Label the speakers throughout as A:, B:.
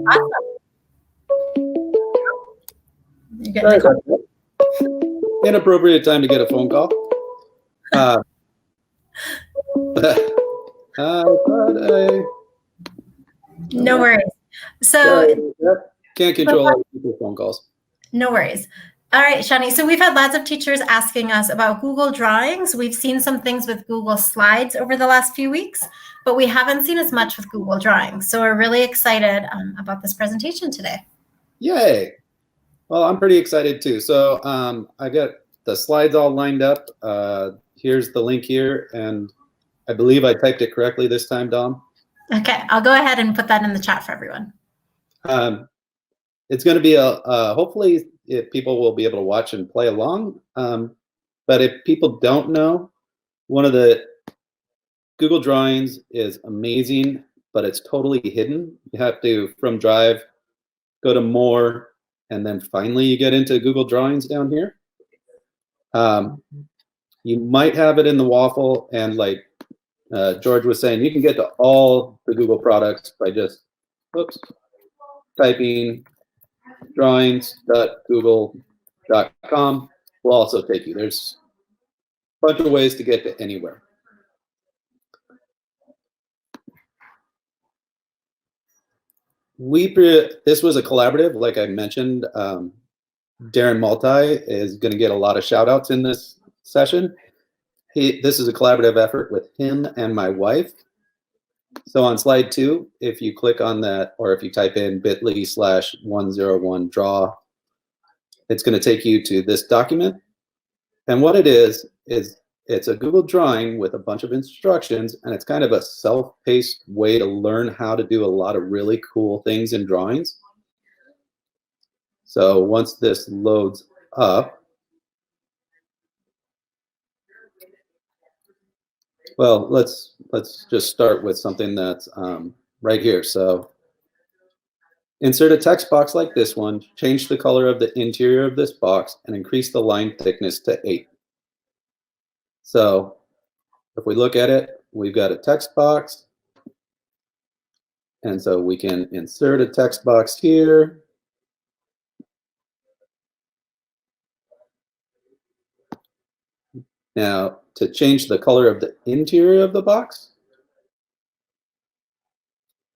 A: Awesome. You getting a call?
B: Inappropriate time to get a phone call.
A: No worries. So
B: can't control other people's phone calls.
A: No worries. All right, Shani. So we've had lots of teachers asking us about Google Drawings. We've seen some things with Google Slides over the last few weeks, but we haven't seen as much with Google Drawings. So we're really excited about this presentation today.
B: Yay. Well, I'm pretty excited too. So I got the slides all lined up. Here's the link here, and I believe I typed it correctly this time, Dom.
A: Okay, I'll go ahead and put that in the chat for everyone.
B: It's going to be hopefully people will be able to watch and play along. But if people don't know, one of the Google Drawings is amazing, but it's totally hidden. You have to, from Drive, go to More, and then finally you get into Google Drawings down here. You might have it in the waffle, and like George was saying, you can get to all the Google products by just typing drawings.google.com. will also take you. There's a bunch of ways to get to anywhere. This was a collaborative, like I mentioned. Darren Maltais is going to get a lot of shout outs in this session. This is a collaborative effort with him and my wife. So on slide 2, if you click on that, or if you type in bit.ly/101draw, it's going to take you to this document. And what it is it's a Google drawing with a bunch of instructions, and it's kind of a self-paced way to learn how to do a lot of really cool things in drawings. So once this loads up, well, let's just start with something that's right here. So insert a text box like this one, change the color of the interior of this box, and increase the line thickness to 8. So if we look at it, we've got a text box. And so we can insert a text box here. Now, to change the color of the interior of the box,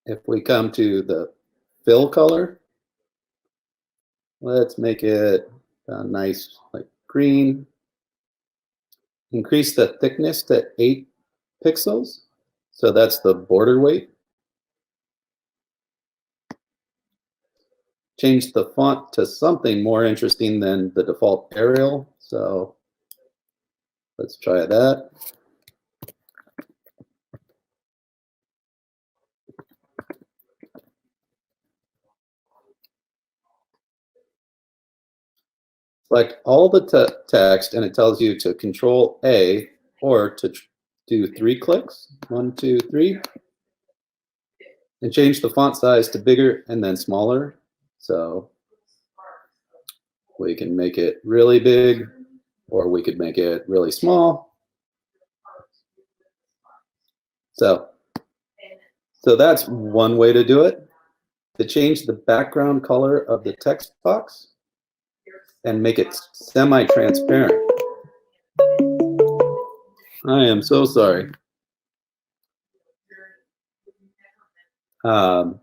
B: if we come to the fill color, let's make it a nice like green. Increase the thickness to 8 pixels. So that's the border weight. Change the font to something more interesting than the default Arial. So let's try that. Select all the text, and it tells you to Control A or to do 3 clicks. 1, 2, 3. And change the font size to bigger and then smaller. So we can make it really big, or we could make it really small. So that's one way to do it. To change the background color of the text box and make it semi-transparent. I am so sorry. And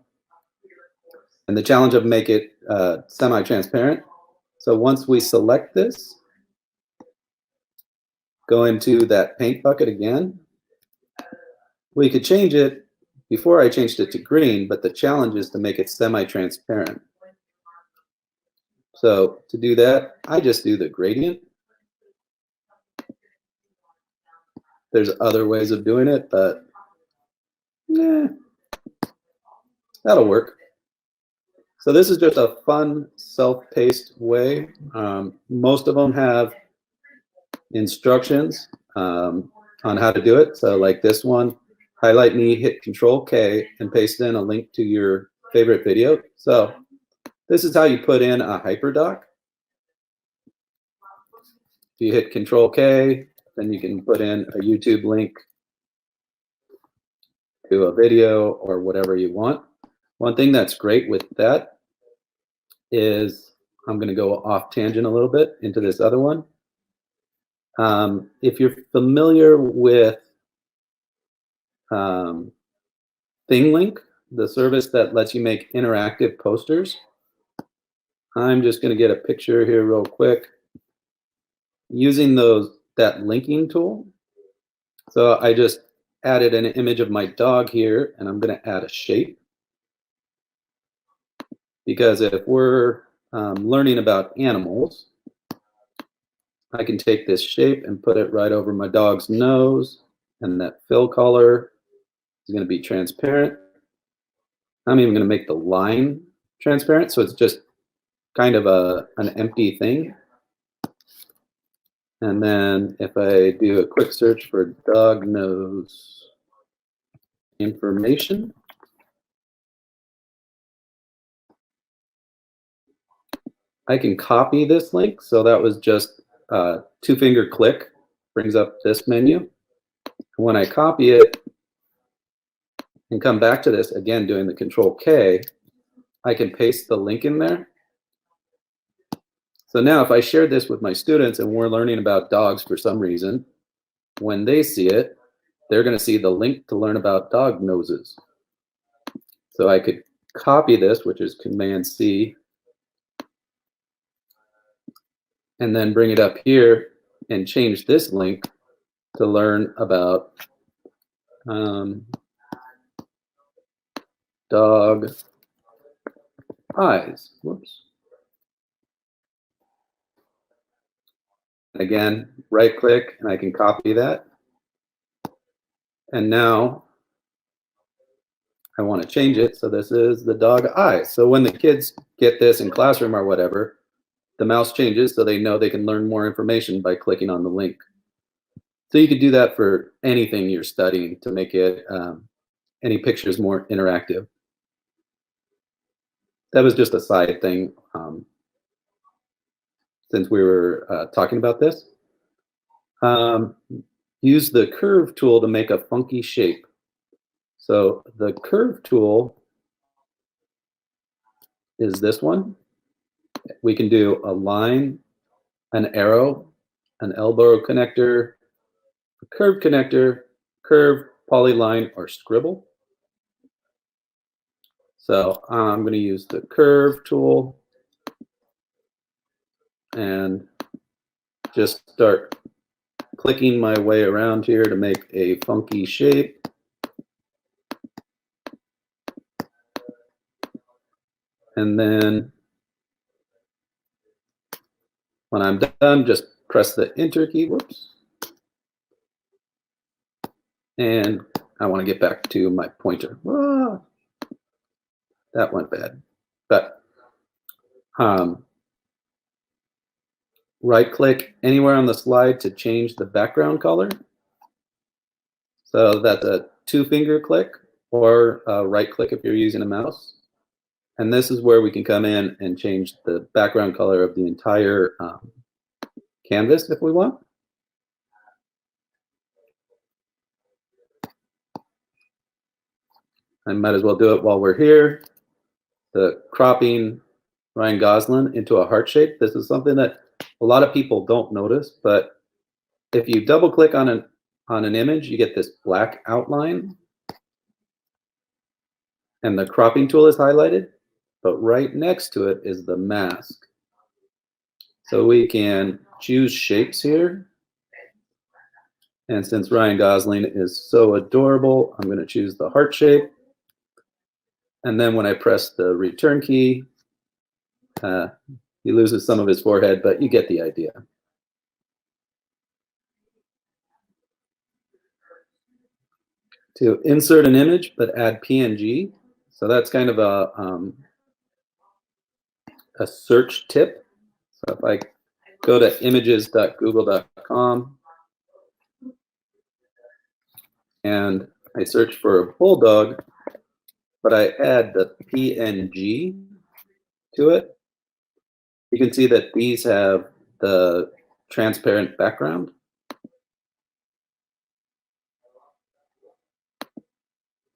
B: the challenge of make it semi-transparent. So once we select this, go into that paint bucket again. We could change it. Before I changed it to green, but the challenge is to make it semi-transparent. So to do that, I just do the gradient. There's other ways of doing it, but that'll work. So this is just a fun, self-paced way. Most of them have instructions on how to do it. So like this one, highlight me, hit Control K, and paste in a link to your favorite video. So this is how you put in a hyperdoc. If you hit Control K, then you can put in a YouTube link to a video or whatever you want. One thing that's great with that is, I'm going to go off tangent a little bit into this other one. If you're familiar with ThingLink, the service that lets you make interactive posters, I'm just going to get a picture here real quick using that linking tool. So I just added an image of my dog here, and I'm going to add a shape. Because if we're learning about animals, I can take this shape and put it right over my dog's nose, and that fill color is going to be transparent. I'm even going to make the line transparent, so it's just kind of an empty thing. And then if I do a quick search for dog nose information, I can copy this link. So that was just a 2-finger click, brings up this menu. When I copy it and come back to this, again, doing the Control K, I can paste the link in there. So now if I share this with my students and we're learning about dogs for some reason, when they see it, they're going to see the link to learn about dog noses. So I could copy this, which is Command C, and then bring it up here and change this link to learn about dog eyes. Whoops. Again, right click and I can copy that. And now I want to change it. So this is the dog eyes. So when the kids get this in classroom or whatever, the mouse changes so they know they can learn more information by clicking on the link. So you could do that for anything you're studying to make it any pictures more interactive. That was just a side thing since we were talking about this. Use the curve tool to make a funky shape. So the curve tool is this one. We can do a line, an arrow, an elbow connector, a curve connector, curve, polyline, or scribble. So I'm going to use the curve tool and just start clicking my way around here to make a funky shape. And then when I'm done, just press the Enter key. Whoops. And I want to get back to my pointer. Ah, that went bad. But right click anywhere on the slide to change the background color. So that's a 2-finger click, or right click if you're using a mouse. And this is where we can come in and change the background color of the entire canvas if we want. I might as well do it while we're here. The cropping Ryan Gosling into a heart shape. This is something that a lot of people don't notice, but if you double click on an image, you get this black outline and the cropping tool is highlighted, but right next to it is the mask. So we can choose shapes here. And since Ryan Gosling is so adorable, I'm going to choose the heart shape. And then when I press the return key, he loses some of his forehead, but you get the idea. To insert an image, but add PNG. So that's kind of a search tip. So if I go to images.google.com and I search for a bulldog, but I add the PNG to it, you can see that these have the transparent background.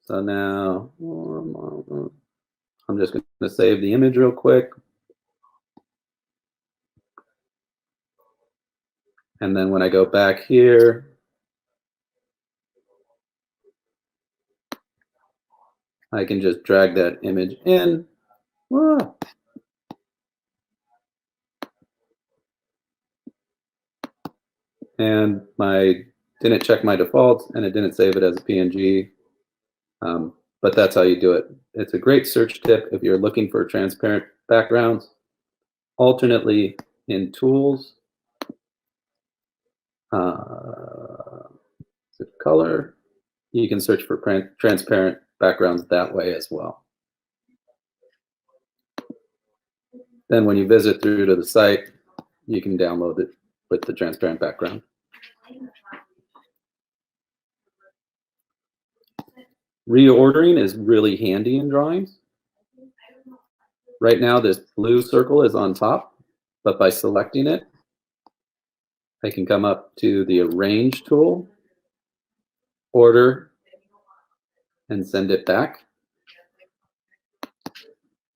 B: So now I'm just going to save the image real quick. And then when I go back here, I can just drag that image in. Ah. And didn't check my defaults, and it didn't save it as a PNG. But that's how you do it. It's a great search tip if you're looking for transparent backgrounds. Alternately, in tools, color, you can search for transparent backgrounds that way as well. Then when you visit through to the site, you can download it with the transparent background. Reordering is really handy in drawings. Right now, this blue circle is on top, but by selecting it, I can come up to the Arrange tool, order, and send it back.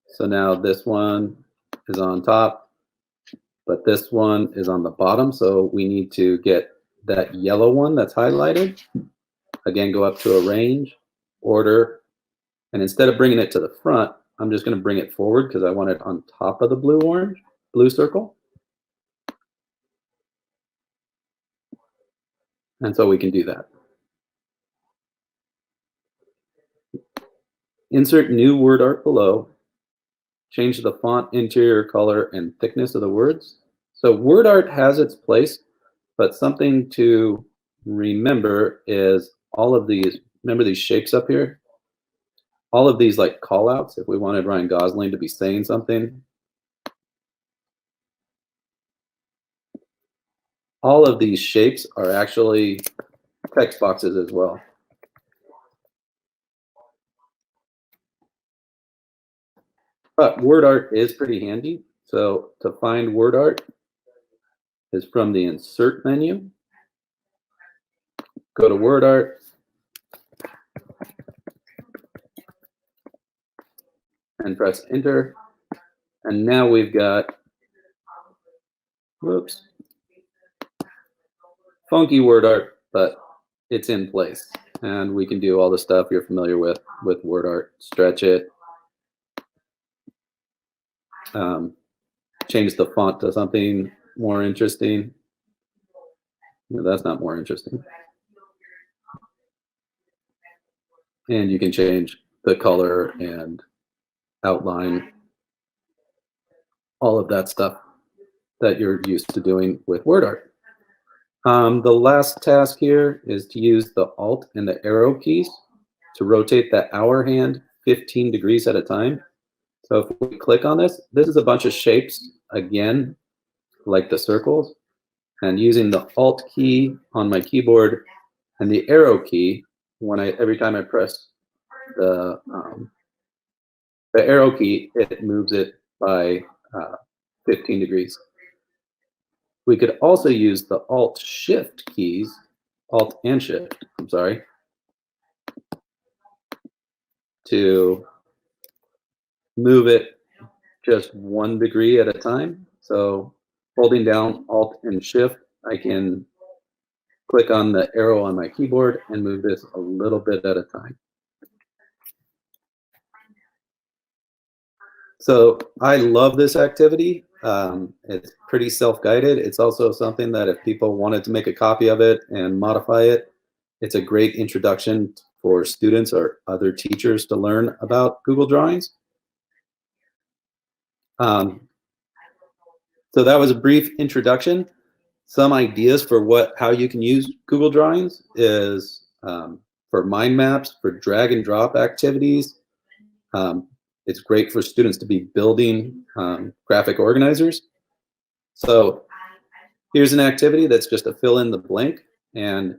B: So now this one is on top, but this one is on the bottom. So we need to get that yellow one that's highlighted. Again, go up to Arrange, order, and instead of bringing it to the front, I'm just going to bring it forward because I want it on top of the blue circle. And so we can do that. Insert new word art below. Change the font, interior color, and thickness of the words. So word art has its place, but something to remember is all of these, remember these shapes up here? All of these like call outs, if we wanted Ryan Gosling to be saying something. All of these shapes are actually text boxes as well. But word art is pretty handy. So to find word art is from the Insert menu. Go to word art. And press enter. And now we've got, whoops, funky word art, but it's in place. And we can do all the stuff you're familiar with word art. Stretch it. Change the font to something more interesting. No, that's not more interesting. And you can change the color and outline, all of that stuff that you're used to doing with word art. The last task here is to use the Alt and the arrow keys to rotate that hour hand 15 degrees at a time. So if we click on this, this is a bunch of shapes, again, like the circles. And using the Alt key on my keyboard and the arrow key, every time I press the arrow key, it moves it by 15 degrees. We could also use the Alt-Shift keys, Alt and Shift, I'm sorry, to move it just 1 degree at a time. So holding down Alt and Shift, I can click on the arrow on my keyboard and move this a little bit at a time. So I love this activity. It's pretty self-guided. It's also something that if people wanted to make a copy of it and modify it, it's a great introduction for students or other teachers to learn about Google Drawings. So that was a brief introduction. Some ideas for how you can use Google Drawings is for mind maps, for drag and drop activities. It's great for students to be building graphic organizers. So here's an activity that's just a fill in the blank. And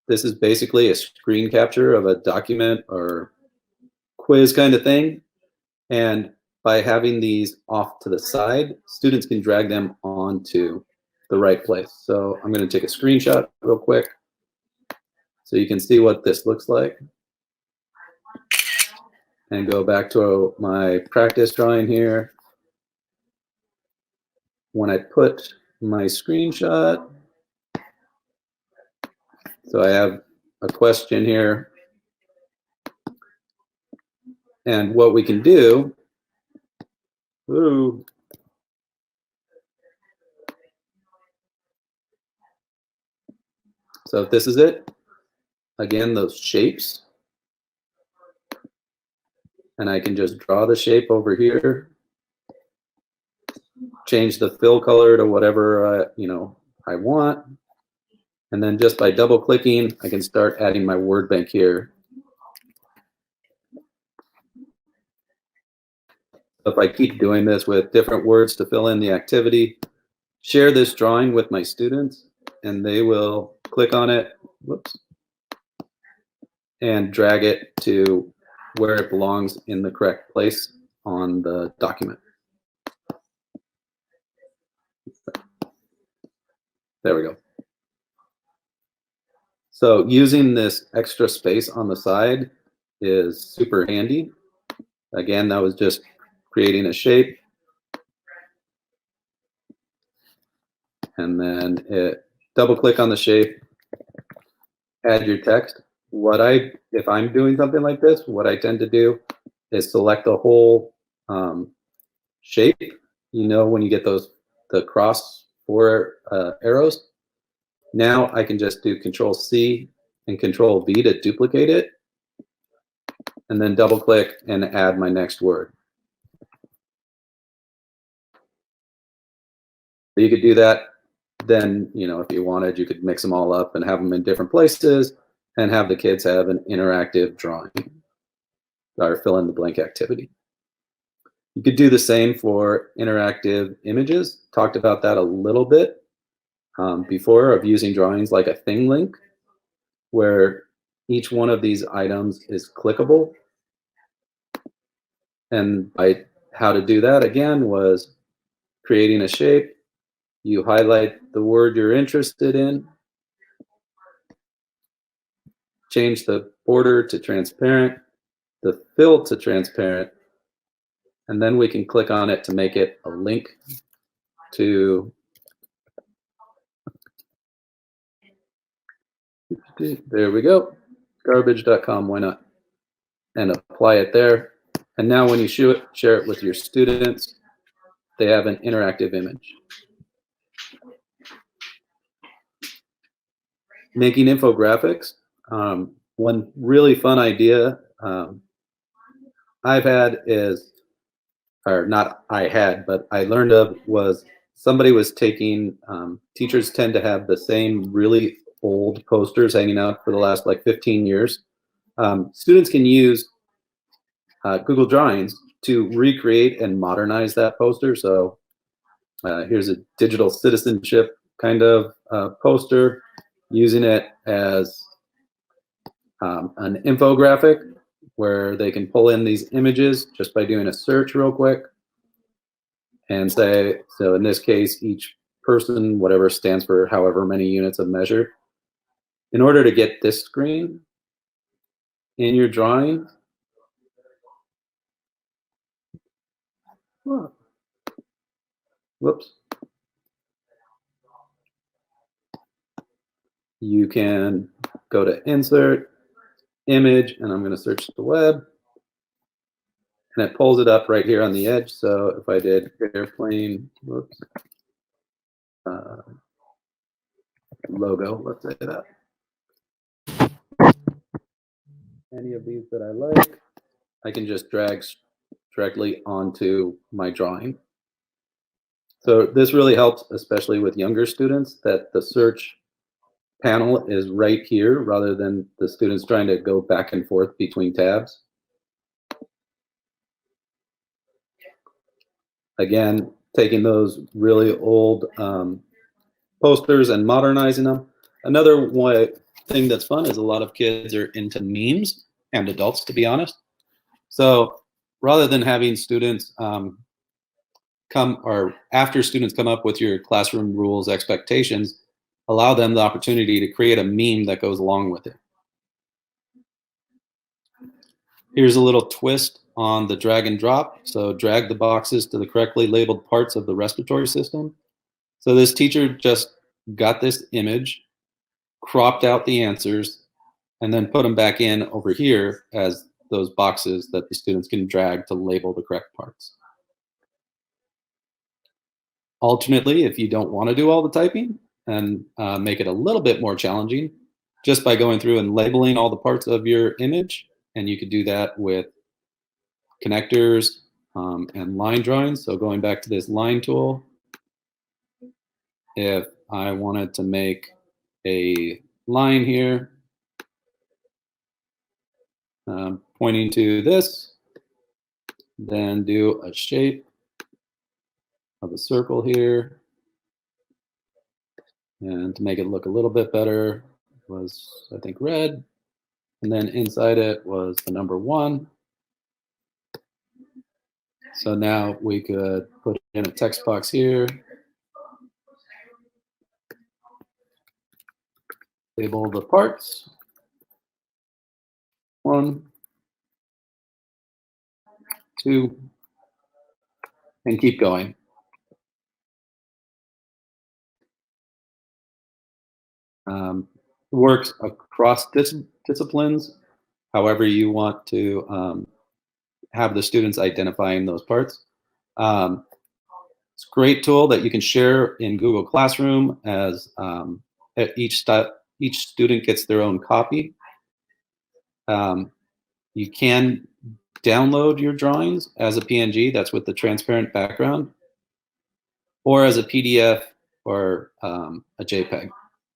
B: this is basically a screen capture of a document or quiz kind of thing. And by having these off to the side, students can drag them onto the right place. So I'm going to take a screenshot real quick so you can see what this looks like. and go back to my practice drawing here. When I put my screenshot, so I have a question here. And what we can do, ooh, so if this is it, again, those shapes, and I can just draw the shape over here, change the fill color to whatever I want, and then just by double clicking, I can start adding my word bank here. If I keep doing this with different words to fill in the activity, share this drawing with my students, and they will click on it, whoops, and drag it to where it belongs in the correct place on the document. There we go. So using this extra space on the side is super handy. Again, that was just creating a shape. And then double click on the shape, add your text. If I'm doing something like this, what I tend to do is select the whole shape. You know, when you get the cross 4 arrows, now I can just do Control-C and Control-V to duplicate it, and then double click and add my next word. You could do that. Then, if you wanted, you could mix them all up and have them in different places and have the kids have an interactive drawing or fill in the blank activity. You could do the same for interactive images. Talked about that a little bit before, of using drawings like a thing link, where each one of these items is clickable. And how to do that, again, was creating a shape. You highlight the word you're interested in, change the border to transparent, the fill to transparent, and then we can click on it to make it a link to, there we go, garbage.com, why not? And apply it there. And now when you share it with your students, they have an interactive image. Making infographics. One really fun idea I've had is, or not I had, but I learned of, was somebody was taking, teachers tend to have the same really old posters hanging out for the last like 15 years. Students can use Google Drawings to recreate and modernize that poster. So here's a digital citizenship kind of poster, using it as an infographic where they can pull in these images just by doing a search real quick and say, so in this case, each person, whatever stands for however many units of measure. In order to get this screen in your drawing, whoops, you can go to Insert, Image, and I'm going to search the web, and it pulls it up right here on the edge. So if I did airplane, whoops, logo, let's say that. Any of these that I like, I can just drag directly onto my drawing. So this really helps, especially with younger students, that the search panel is right here rather than the students trying to go back and forth between tabs. Again, taking those really old posters and modernizing them. Another thing that's fun is a lot of kids are into memes, and adults, to be honest. So rather than having students after students come up with your classroom rules, expectations, allow them the opportunity to create a meme that goes along with it. Here's a little twist on the drag and drop. So drag the boxes to the correctly labeled parts of the respiratory system. So this teacher just got this image, cropped out the answers, and then put them back in over here as those boxes that the students can drag to label the correct parts. Alternately, if you don't want to do all the typing and make it a little bit more challenging, just by going through and labeling all the parts of your image, and you could do that with connectors and line drawings. So going back to this line tool, if I wanted to make a line here pointing to this, then do a shape of a circle here. And to make it look a little bit better was, I think, red. And then inside it was the number 1. So now we could put in a text box here, label the parts. 1, 2, and keep going. Works across disciplines, however you want to have the students identifying those parts. It's a great tool that you can share in Google Classroom as each student gets their own copy. You can download your drawings as a PNG, that's with the transparent background, or as a PDF or a JPEG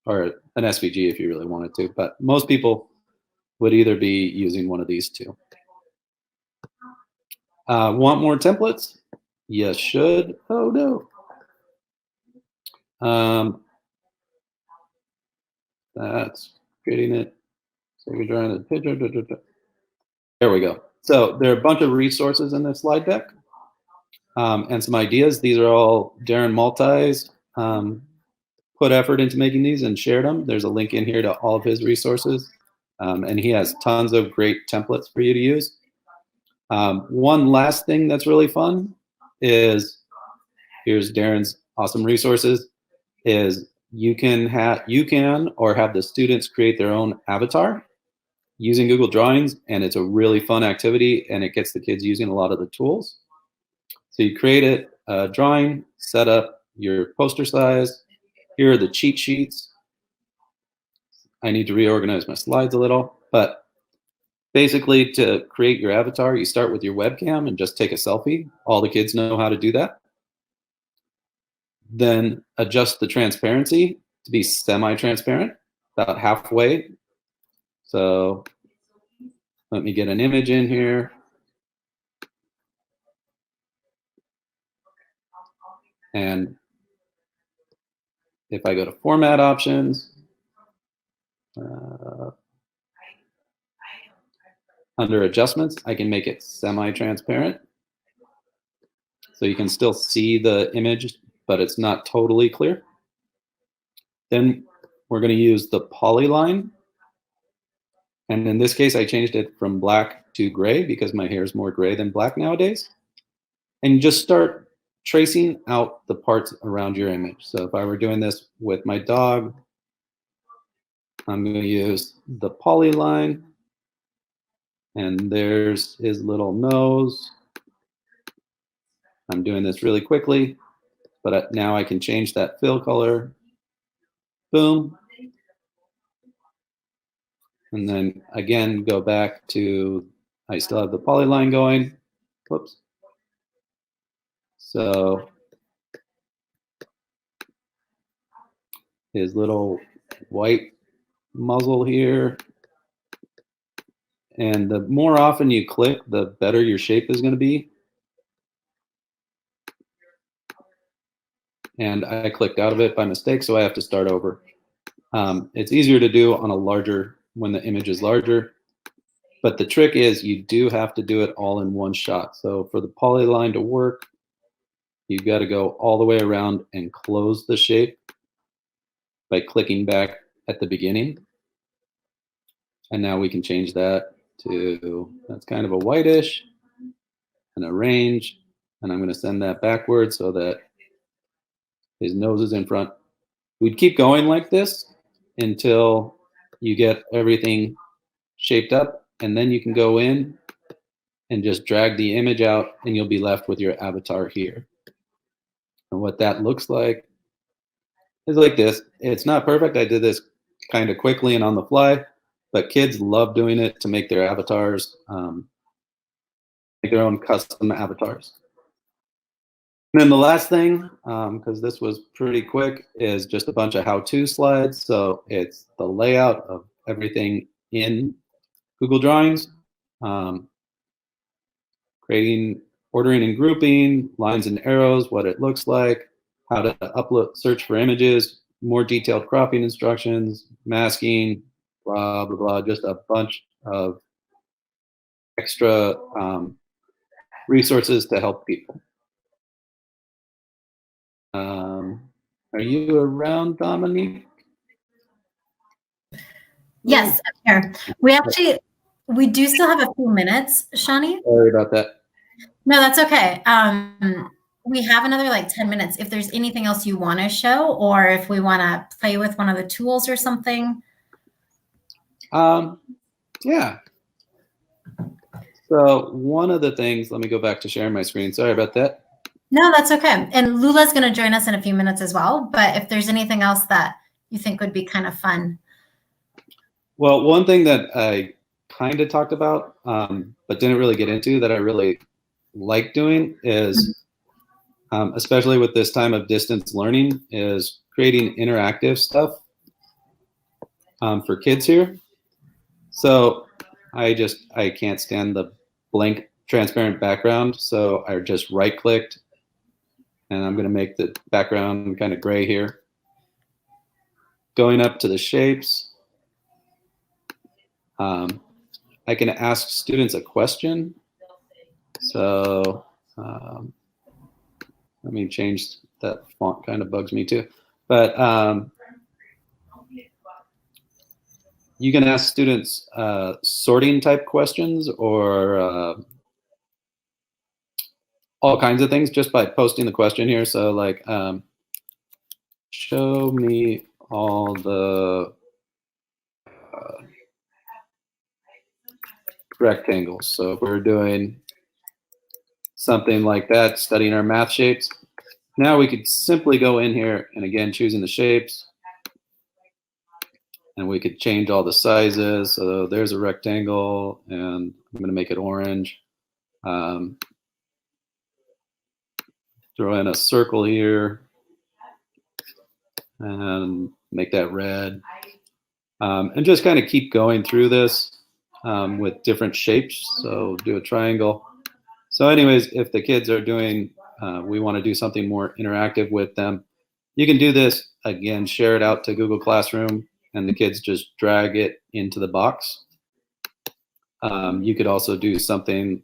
B: or an SVG if you really wanted to. But most people would either be using one of these two. Want more templates? Yes, should. Oh no. That's creating it. So you're drawing the picture. There we go. So there are a bunch of resources in this slide deck and some ideas. These are all Darren Maltais put effort into making these and shared them. There's a link in here to all of his resources. And he has tons of great templates for you to use. One last thing that's really fun is, here's Darren's awesome resources, is you can have the students create their own avatar using Google Drawings, and it's a really fun activity, and it gets the kids using a lot of the tools. So you create a drawing, set up your poster size. Here are the cheat sheets. I need to reorganize my slides a little, but basically to create your avatar, you start with your webcam and just take a selfie. All the kids know how to do that. Then adjust the transparency to be semi-transparent, about halfway. So let me get an image in here. And if I go to format options, under adjustments, I can make it semi-transparent. So you can still see the image, but it's not totally clear. Then we're going to use the polyline. And in this case, I changed it from black to gray because my hair is more gray than black nowadays. And just start tracing out the parts around your image. So if I were doing this with my dog, I'm going to use the polyline. And there's his little nose. I'm doing this really quickly, but now I can change that fill color. Boom. And then again, go back to, I still have the polyline going. Whoops. So his little white muzzle here. And the more often you click, the better your shape is going to be. And I clicked out of it by mistake, so I have to start over. It's easier to do on a larger, when the image is larger. But the trick is you do have to do it all in one shot. So for the polyline to work, you've got to go all the way around and close the shape by clicking back at the beginning. And now we can change that to, that's kind of a whitish, and a range, and I'm going to send that backwards so that his nose is in front. We'd keep going like this until you get everything shaped up, and then you can go in and just drag the image out, and you'll be left with your avatar here. And what that looks like is like this. It's not perfect. I did this kind of quickly and on the fly, but kids love doing it to make their avatars, make their own custom avatars. And then the last thing, because this was pretty quick, is just a bunch of how-to slides. So it's the layout of everything in Google Drawings, creating, ordering and grouping, lines and arrows, what it looks like, how to upload, search for images, more detailed cropping instructions, masking, blah, blah, blah, just a bunch of extra resources to help people. Are you around, Dominique?
A: Yes, I'm here. We do still have a few minutes, Shani.
B: Sorry about that.
A: No, that's okay. We have another like 10 minutes. If there's anything else you want to show, or if we want to play with one of the tools or something.
B: Yeah. So one of the things, let me go back to sharing my screen. Sorry about that.
A: No, that's okay. And Lula's going to join us in a few minutes as well. But if there's anything else that you think would be kind of fun.
B: Well, one thing that I kind of talked about, but didn't really get into, that I really like doing is, especially with this time of distance learning, is creating interactive stuff for kids here. So I can't stand the blank transparent background. So I just right clicked, and I'm going to make the background kind of gray here. Going up to the shapes, I can ask students a question. So let me change that font, kind of bugs me too. But you can ask students sorting type questions, or all kinds of things just by posting the question here. So like, show me all the rectangles. So if we're doing something like that, studying our math shapes, now we could simply go in here and again, choosing the shapes, and we could change all the sizes. So there's a rectangle, and I'm going to make it orange. Throw in a circle here and make that red. And just kind of keep going through this with different shapes. So do a triangle. So anyways, if the kids are doing, we want to do something more interactive with them, you can do this, again, share it out to Google Classroom, and the kids just drag it into the box. You could also do something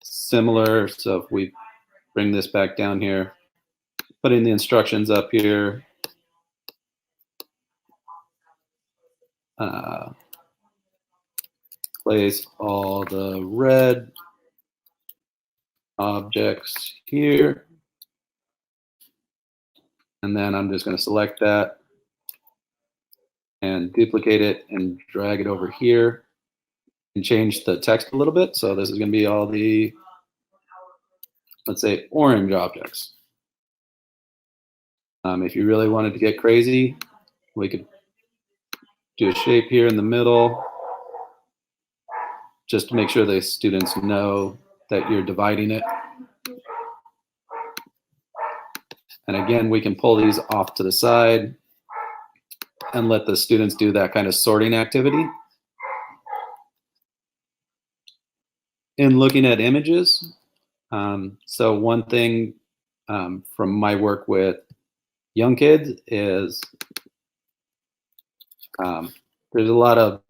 B: similar. So if we bring this back down here, putting the instructions up here, place all the red objects here, and then I'm just going to select that and duplicate it and drag it over here and change the text a little bit. So this is going to be all the, let's say, orange objects. If you really wanted to get crazy, we could do a shape here in the middle, just to make sure the students know that you're dividing it. And again, we can pull these off to the side and let the students do that kind of sorting activity. In looking at images, so one thing from my work with young kids is there's a lot of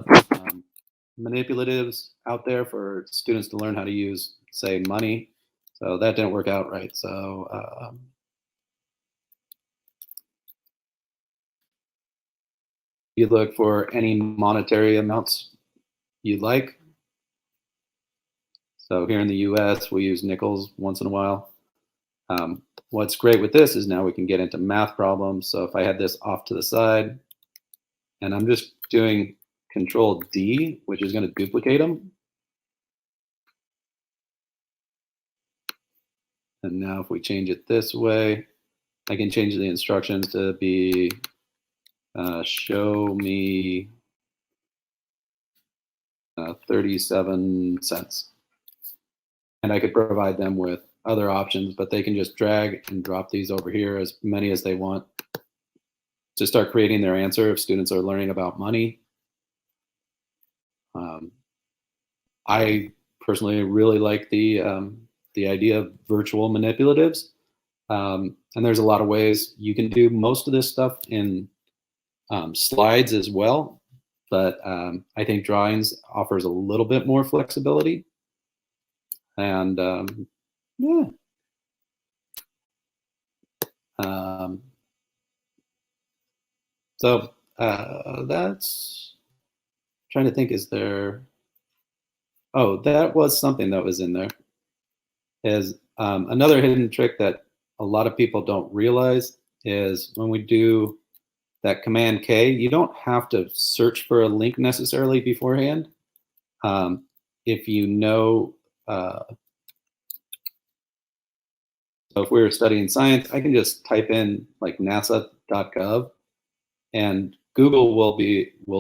B: manipulatives out there for students to learn how to use, say, money. So that didn't work out right. So you look for any monetary amounts you'd like. So here in the US, we use nickels once in a while. What's great with this is now we can get into math problems. So if I had this off to the side, and I'm just doing Control D, which is going to duplicate them. And now if we change it this way, I can change the instructions to be show me 37 cents. And I could provide them with other options, but they can just drag and drop these over here, as many as they want, to start creating their answer if students are learning about money. I personally really like the idea of virtual manipulatives. And there's a lot of ways you can do most of this stuff in slides as well. But I think drawings offers a little bit more flexibility. And yeah. So that's trying to think, is there, oh, that was something that was in there. Is another hidden trick that a lot of people don't realize is when we do that Command K, you don't have to search for a link necessarily beforehand. If you know, so if we were studying science, I can just type in like nasa.gov and Google will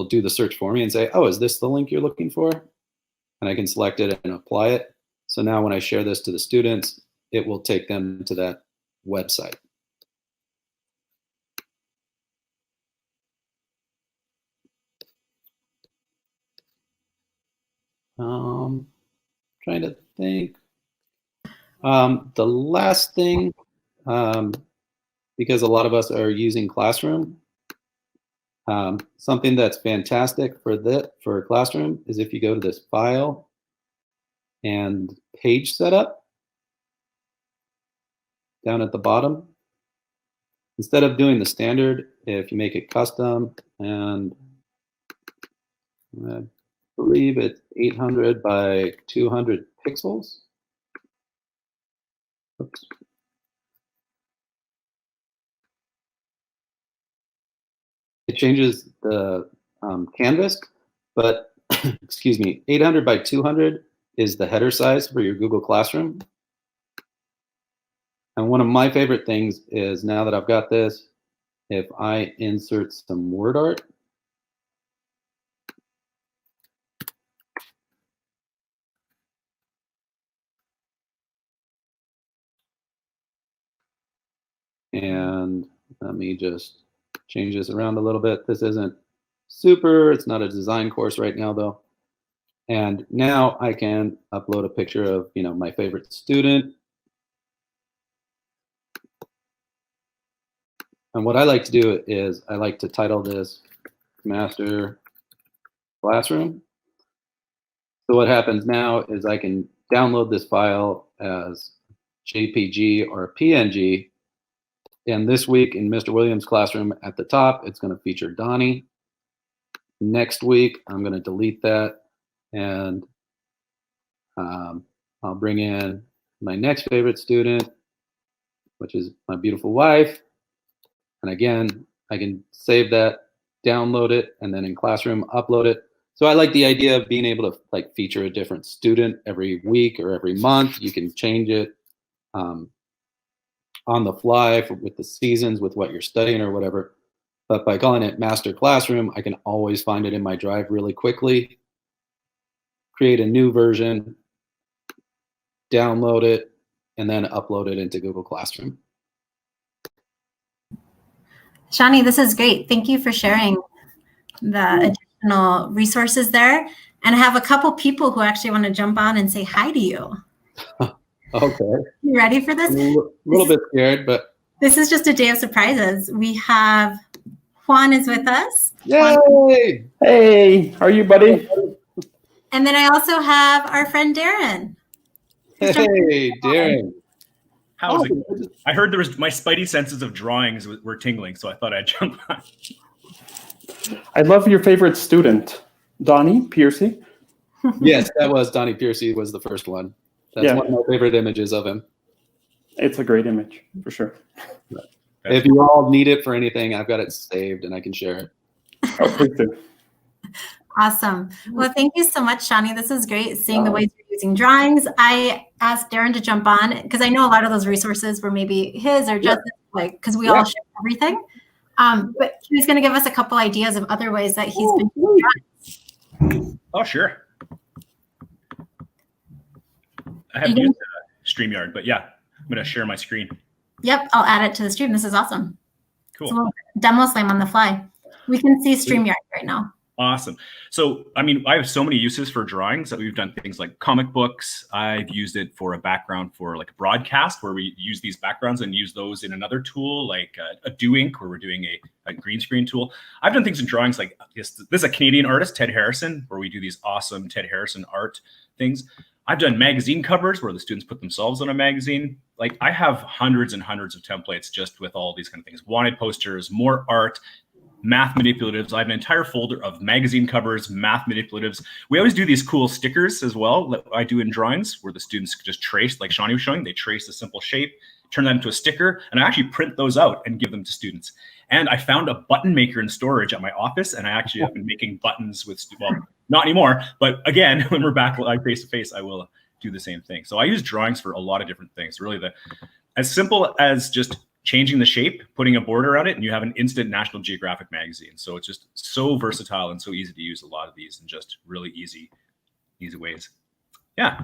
B: do the search for me and say, oh, is this the link you're looking for? And I can select it and apply it. So now when I share this to the students, it will take them to that website. Trying to think. The last thing, because a lot of us are using Classroom, something that's fantastic for Classroom is if you go to this file and page setup down at the bottom, instead of doing the standard, if you make it custom, and I believe it's 800 by 200 pixels. Oops. It changes the canvas, but excuse me, 800 by 200 is the header size for your Google Classroom. And one of my favorite things is, now that I've got this, if I insert some word art, and let me just change this around a little bit. This isn't super, it's not a design course right now though. And now I can upload a picture of, you know, my favorite student. And what I like to do is I like to title this Master Classroom. So what happens now is I can download this file as JPG or PNG. And this week in Mr. Williams' classroom at the top, it's going to feature Donnie. Next week, I'm going to delete that, and I'll bring in my next favorite student, which is my beautiful wife. And again, I can save that, download it, and then in Classroom, upload it. So I like the idea of being able to like feature a different student every week or every month. You can change it on the fly with the seasons, with what you're studying or whatever. But by calling it Master Classroom, I can always find it in my drive really quickly, create a new version, download it, and then upload it into Google Classroom.
A: Shani, this is great. Thank you for sharing the additional resources there. And I have a couple people who actually want to jump on and say hi to you.
B: Okay.
A: You ready for this?
B: I'm a little bit scared, but.
A: This is just a day of surprises. We have Juan is with us.
B: Yay!
C: Juan. Hey, how are you, buddy?
A: And then I also have our friend Darren.
B: Hey, Darren.
D: How is it? I heard there was, my spidey senses of drawings were tingling, so I thought I'd jump on.
C: I love your favorite student, Donnie Piercy.
B: Yes, that was Donnie Piercy was the first one. That's one of my favorite images of him.
C: It's a great image, for sure.
B: If you all need it for anything, I've got it saved and I can share it.
C: Oh, please do.
A: Awesome. Well, thank you so much, Shani. This is great seeing the ways you're using drawings. I asked Darren to jump on because I know a lot of those resources were maybe his or just like, because we all share everything. But he was going to give us a couple ideas of other ways that he's been using drawings.
D: Oh, sure. I haven't used StreamYard, but yeah, I'm going to share my screen.
A: Yep, I'll add it to the stream. This is awesome.
D: Cool.
A: So we'll demo slam on the fly. We can see StreamYard right now.
D: Awesome. So, I mean, I have so many uses for drawings that we've done things like comic books. I've used it for a background for like a broadcast where we use these backgrounds and use those in another tool like a Do Ink where we're doing a green screen tool. I've done things in drawings like this is a Canadian artist, Ted Harrison, where we do these awesome Ted Harrison art things. I've done magazine covers where the students put themselves on a magazine. Like I have hundreds and hundreds of templates just with all these kind of things. Wanted posters, more art, math manipulatives. I have an entire folder of magazine covers, math manipulatives. We always do these cool stickers as well that I do in drawings where the students just trace, like Shani was showing, they trace a simple shape, turn that into a sticker, and I actually print those out and give them to students. And I found a button maker in storage at my office, and I actually have been making buttons with, well, not anymore, but again, when we're back like face to face, I will do the same thing. So I use drawings for a lot of different things. Really, as simple as just changing the shape, putting a border on it, and you have an instant National Geographic magazine. So it's just so versatile and so easy to use a lot of these in just really easy ways. Yeah.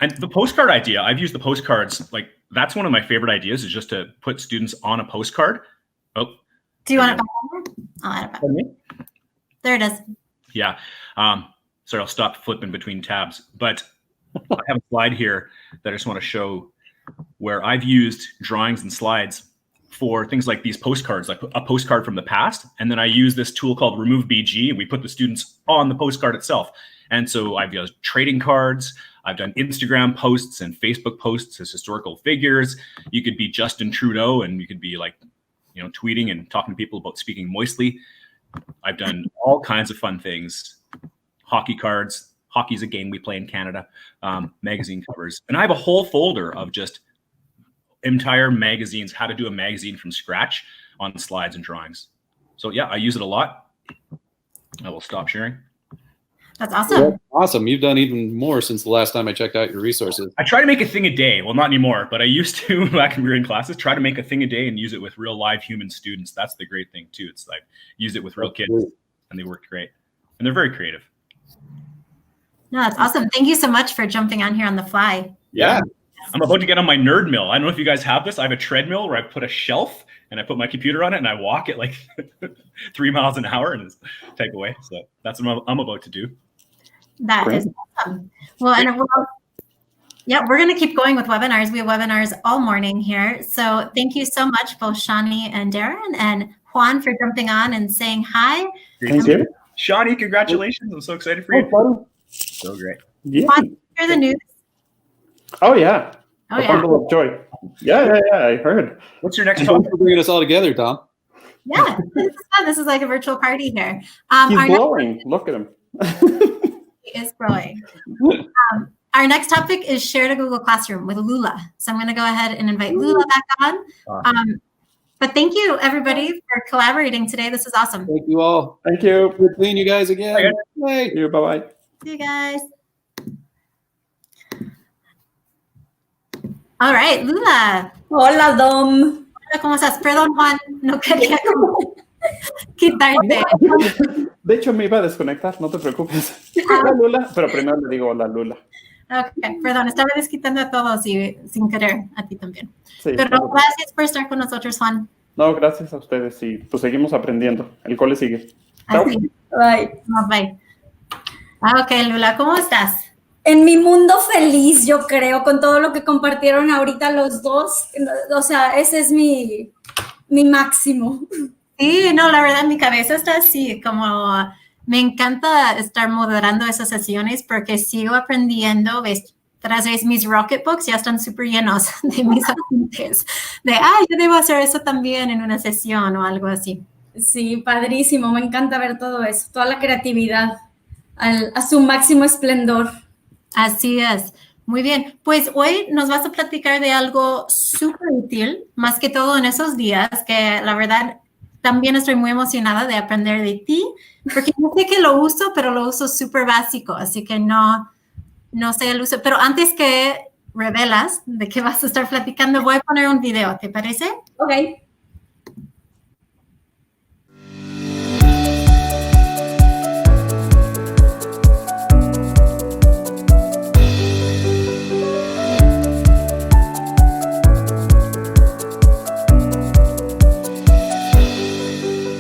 D: And the postcard idea, I've used the postcards, like that's one of my favorite ideas is just to put students on a postcard. Oh.
A: Do you want it back over? I'll add it back. There it is.
D: Yeah. Sorry, I'll stop flipping between tabs. But I have a slide here that I just want to show where I've used drawings and slides for things like these postcards, like a postcard from the past. And then I use this tool called Remove BG, and we put the students on the postcard itself. And so I've used trading cards. I've done Instagram posts and Facebook posts as historical figures. You could be Justin Trudeau, and you could be like, you know, tweeting and talking to people about speaking moistly. I've done all kinds of fun things. Hockey cards. Hockey's a game we play in Canada. Magazine covers. And I have a whole folder of just entire magazines, how to do a magazine from scratch on slides and drawings. So yeah, I use it a lot. I will stop sharing.
A: That's awesome.
B: Yeah, awesome. You've done even more since the last time I checked out your resources.
D: I try to make a thing a day. Well, not anymore, but I used to back when we were in classes, try to make a thing a day and use it with real live human students. That's the great thing too. It's like use it with real kids and they worked great. And they're very creative.
A: No, that's awesome. Thank you so much for jumping on here on the fly.
B: Yeah.
D: I'm about to get on my nerd mill. I don't know if you guys have this. I have a treadmill where I put a shelf and I put my computer on it and I walk at like 3 miles an hour and take away. So that's what I'm about to do.
A: That is awesome. Well, and we're going to keep going with webinars. We have webinars all morning here. So thank you so much, both Shani and Darren and Juan for jumping on and saying hi.
C: Thank you.
D: Shani, congratulations. I'm so excited for you. So great.
C: Yeah.
A: Juan, hear the news?
C: Oh, yeah.
A: Oh,
C: a bundle of joy. Yeah, I heard.
D: What's your next
B: Thanks
D: topic?
B: for bringing us all together, Tom.
A: Yeah, this is fun. This is like a virtual party here.
C: He's glowing. Look at him.
A: He is growing. Our next topic is Share to Google Classroom with Lula. So I'm going to go ahead and invite Lula back on. But thank you, everybody, for collaborating today. This is awesome.
B: Thank you all.
C: Thank you.
B: Good seeing you guys again.
C: Thank you. Bye-bye.
A: See you guys. All right, Lula.
E: Hola, Dom.
A: Hola, ¿cómo estás? Perdón, Juan, no quería quitarte.
C: De hecho, me iba a desconectar, no te preocupes. Hola, Lula, pero primero le digo hola, Lula.
A: Ok, perdón, estaba desquitando a todos y sin querer a ti también.
C: Sí,
A: Pero gracias por estar con nosotros, Juan.
C: No, gracias a ustedes y pues seguimos aprendiendo. El cole sigue.
A: Así.
E: Bye.
A: Bye. Ok, Lula, ¿cómo estás?
E: En mi mundo feliz, yo creo, con todo lo que compartieron ahorita los dos. O sea, ese es mi máximo.
A: Sí, no, la verdad, mi cabeza está así, como me encanta estar moderando esas sesiones porque sigo aprendiendo. Tras vez mis Rocketbooks ya están súper llenos de mis apuntes. Yo debo hacer eso también en una sesión o algo así.
E: Sí, padrísimo. Me encanta ver todo eso, toda la creatividad. a su máximo esplendor.
A: Así es. Muy bien. Pues hoy nos vas a platicar de algo súper útil, más que todo en esos días, que la verdad también estoy muy emocionada de aprender de ti, porque yo sé que lo uso, pero lo uso súper básico, así que no sé el uso. Pero antes que revelas de qué vas a estar platicando, voy a poner un video, ¿te parece?
E: Ok.